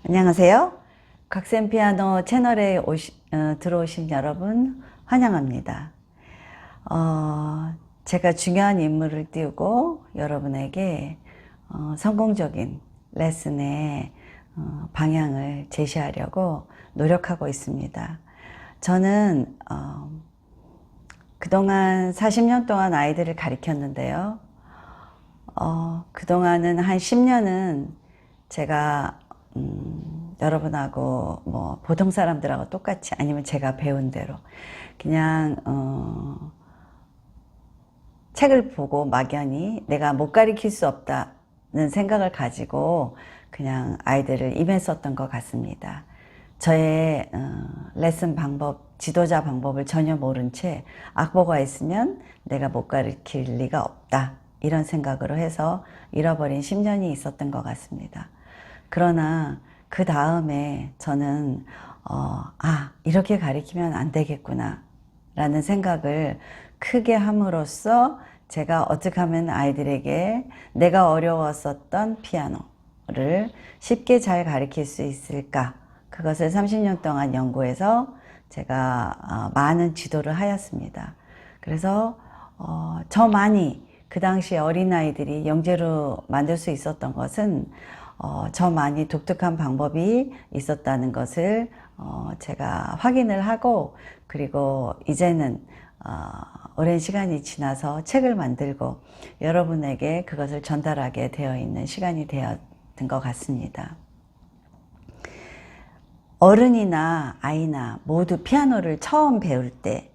안녕하세요. 곽쌤 피아노 채널에 들어오신 여러분 환영합니다. 제가 중요한 임무를 띄우고 여러분에게 성공적인 레슨의 방향을 제시하려고 노력하고 있습니다. 저는 그동안 40년 동안 아이들을 가르쳤는데요. 그동안은 한 10년은 제가 여러분하고 뭐 보통 사람들하고 똑같이 아니면 제가 배운 대로 그냥 책을 보고 막연히 내가 못 가르칠 수 없다는 생각을 가지고 그냥 아이들을 임했었던 것 같습니다. 저의 레슨 방법, 지도자 방법을 전혀 모른 채 악보가 있으면 내가 못 가르칠 리가 없다 이런 생각으로 해서 잃어버린 10년이 있었던 것 같습니다. 그러나 그 다음에 저는 이렇게 가르치면 안 되겠구나 라는 생각을 크게 함으로써 제가 어떻게 하면 아이들에게 내가 어려웠었던 피아노를 쉽게 잘 가르칠 수 있을까, 그것을 30년 동안 연구해서 제가 많은 지도를 하였습니다. 그래서 저만이 그 당시 어린아이들이 영재로 만들 수 있었던 것은 저만이 독특한 방법이 있었다는 것을 제가 확인을 하고, 그리고 이제는 오랜 시간이 지나서 책을 만들고 여러분에게 그것을 전달하게 되어 있는 시간이 되었던 것 같습니다. 어른이나 아이나 모두 피아노를 처음 배울 때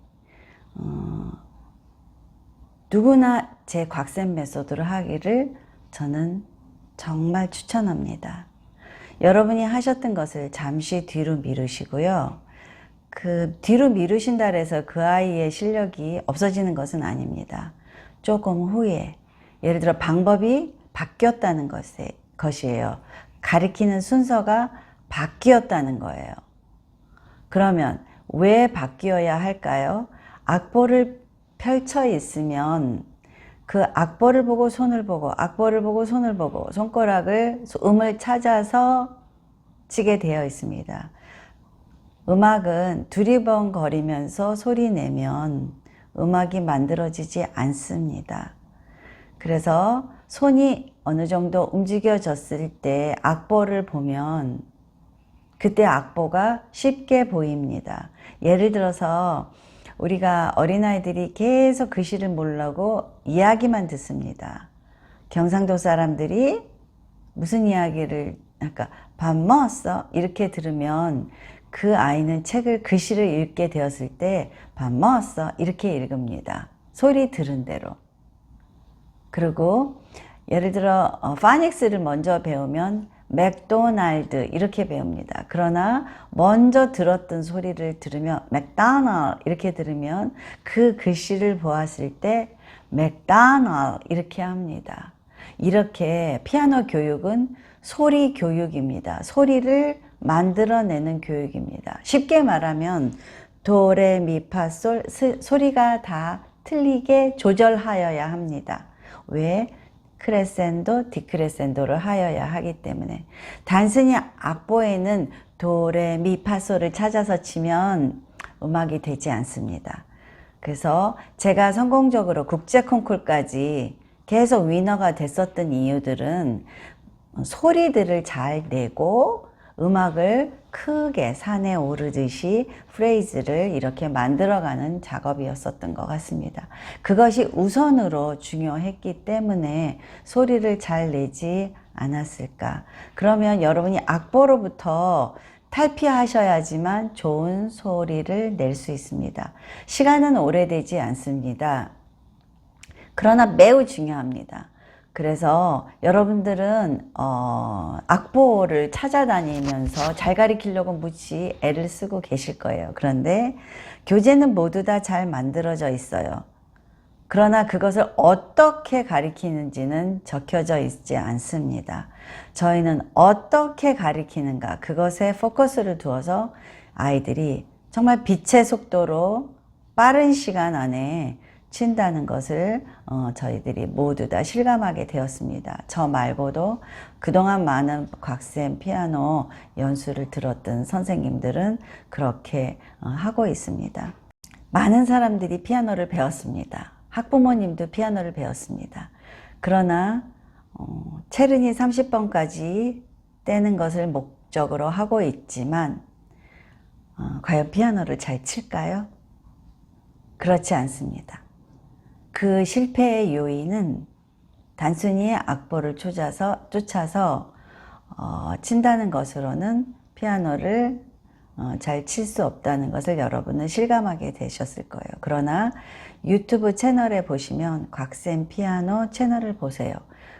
누구나 제 곽쌤 메소드를 하기를 저는 정말 추천합니다. 여러분이 하셨던 것을 잠시 뒤로 미루시고요. 그 뒤로 미루신다 해서 그 아이의 실력이 없어지는 것은 아닙니다. 조금 후에, 예를 들어 방법이 바뀌었다는 것이에요. 가르치는 순서가 바뀌었다는 거예요. 그러면 왜 바뀌어야 할까요? 악보를 펼쳐 있으면 그 악보를 보고 손을 보고, 악보를 보고 손을 보고, 손가락을, 음을 찾아서 치게 되어 있습니다. 음악은 두리번거리면서 소리 내면 음악이 만들어지지 않습니다. 그래서 손이 어느 정도 움직여졌을 때 악보를 보면 그때 악보가 쉽게 보입니다. 예를 들어서 우리가 어린아이들이 계속 글씨를 모르고 이야기만 듣습니다. 경상도 사람들이 무슨 이야기를 할까? 밥 먹었어? 이렇게 들으면 그 아이는 책을, 글씨를 읽게 되었을 때 밥 먹었어? 이렇게 읽습니다. 소리 들은 대로. 그리고 예를 들어 파닉스를 먼저 배우면 맥도날드 이렇게 배웁니다. 그러나 먼저 들었던 소리를 들으면 맥도날드 이렇게 들으면 그 글씨를 보았을 때 맥도날드 이렇게 합니다. 이렇게 피아노 교육은 소리 교육입니다. 소리를 만들어내는 교육입니다. 쉽게 말하면 도레미파솔 소리가 다 틀리게 조절하여야 합니다. 왜? 크레센도, 디크레센도를 하여야 하기 때문에. 단순히 악보에는 도레미파솔을 찾아서 치면 음악이 되지 않습니다. 그래서 제가 성공적으로 국제 콩쿨까지 계속 위너가 됐었던 이유들은 소리들을 잘 내고 음악을 크게 산에 오르듯이 프레이즈를 이렇게 만들어가는 작업이었었던 것 같습니다. 그것이 우선으로 중요했기 때문에 소리를 잘 내지 않았을까. 그러면 여러분이 악보로부터 탈피하셔야지만 좋은 소리를 낼 수 있습니다. 시간은 오래되지 않습니다. 그러나 매우 중요합니다. 그래서 여러분들은 악보를 찾아다니면서 잘 가르치려고 무지 애를 쓰고 계실 거예요. 그런데 교재는 모두 다 잘 만들어져 있어요. 그러나 그것을 어떻게 가르치는지는 적혀져 있지 않습니다. 저희는 어떻게 가르치는가, 그것에 포커스를 두어서 아이들이 정말 빛의 속도로 빠른 시간 안에 친다는 것을 저희들이 모두 다 실감하게 되었습니다. 저 말고도 그동안 많은 곽쌤 피아노 연수를 들었던 선생님들은 그렇게 하고 있습니다. 많은 사람들이 피아노를 배웠습니다. 학부모님도 피아노를 배웠습니다. 그러나 체르니 30번까지 떼는 것을 목적으로 하고 있지만 과연 피아노를 잘 칠까요? 그렇지 않습니다. 그 실패의 요인은 단순히 악보를 쫓아서 친다는 것으로는 피아노를 잘 칠 수 없다는 것을 여러분은 실감하게 되셨을 거예요. 그러나 유튜브 채널에 보시면 곽쌤 피아노 채널을 보세요.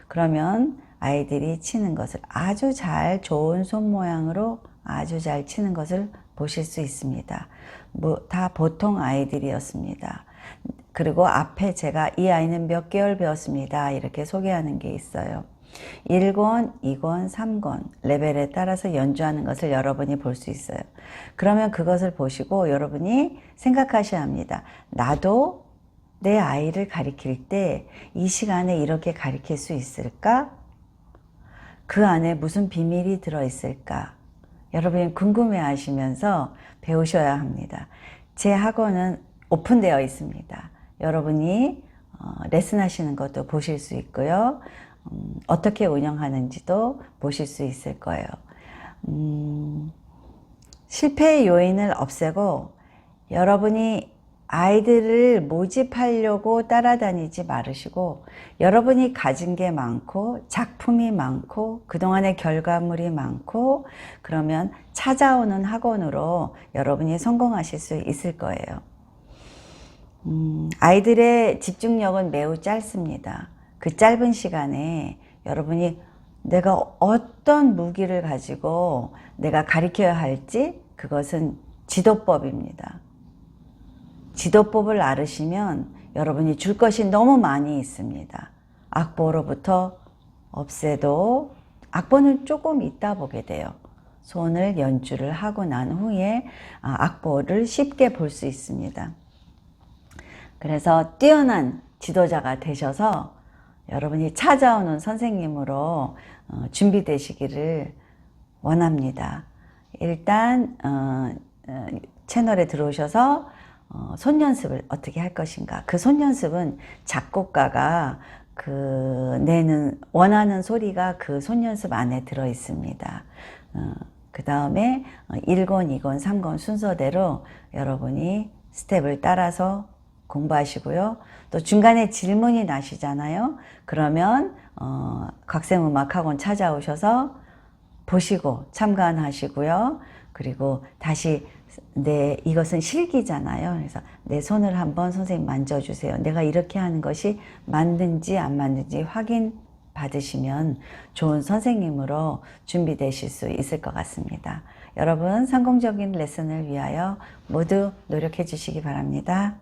그러면 아이들이 치는 것을 아주 잘 좋은 손 모양으로 아주 잘 치는 것을 보실 수 있습니다. 다 보통 아이들이었습니다. 그리고 앞에 제가 이 아이는 몇 개월 배웠습니다. 이렇게 소개하는 게 있어요. 1권, 2권, 3권 레벨에 따라서 연주하는 것을 여러분이 볼 수 있어요. 그러면 그것을 보시고 여러분이 생각하셔야 합니다. 나도 내 아이를 가르칠 때 이 시간에 이렇게 가르칠 수 있을까? 그 안에 무슨 비밀이 들어있을까? 여러분이 궁금해 하시면서 배우셔야 합니다. 제 학원은 오픈되어 있습니다. 여러분이 레슨 하시는 것도 보실 수 있고요. 어떻게 운영하는지도 보실 수 있을 거예요. 실패의 요인을 없애고 여러분이 아이들을 모집하려고 따라다니지 말으시고 여러분이 가진 게 많고 작품이 많고 그동안의 결과물이 많고 그러면 찾아오는 학원으로 여러분이 성공하실 수 있을 거예요. 아이들의 집중력은 매우 짧습니다. 그 짧은 시간에 여러분이 내가 어떤 무기를 가지고 내가 가르쳐야 할지 그것은 지도법입니다. 지도법을 알으시면 여러분이 줄 것이 너무 많이 있습니다. 악보로부터 없애도 악보는 조금 있다 보게 돼요. 손을 연주를 하고 난 후에 악보를 쉽게 볼 수 있습니다. 그래서 뛰어난 지도자가 되셔서 여러분이 찾아오는 선생님으로 준비되시기를 원합니다. 일단 채널에 들어오셔서 손 연습을 어떻게 할 것인가. 그 손 연습은 작곡가가 내는 원하는 소리가 그 손 연습 안에 들어 있습니다. 그 다음에 1권, 2권, 3권 순서대로 여러분이 스텝을 따라서 공부하시고요. 또 중간에 질문이 나시잖아요. 그러면 곽쌤 음악학원 찾아오셔서 보시고 참관하시고요. 그리고 다시 이것은 실기잖아요. 그래서 내 손을 한번 선생님 만져주세요. 내가 이렇게 하는 것이 맞는지 안 맞는지 확인 받으시면 좋은 선생님으로 준비되실 수 있을 것 같습니다. 여러분 성공적인 레슨을 위하여 모두 노력해 주시기 바랍니다.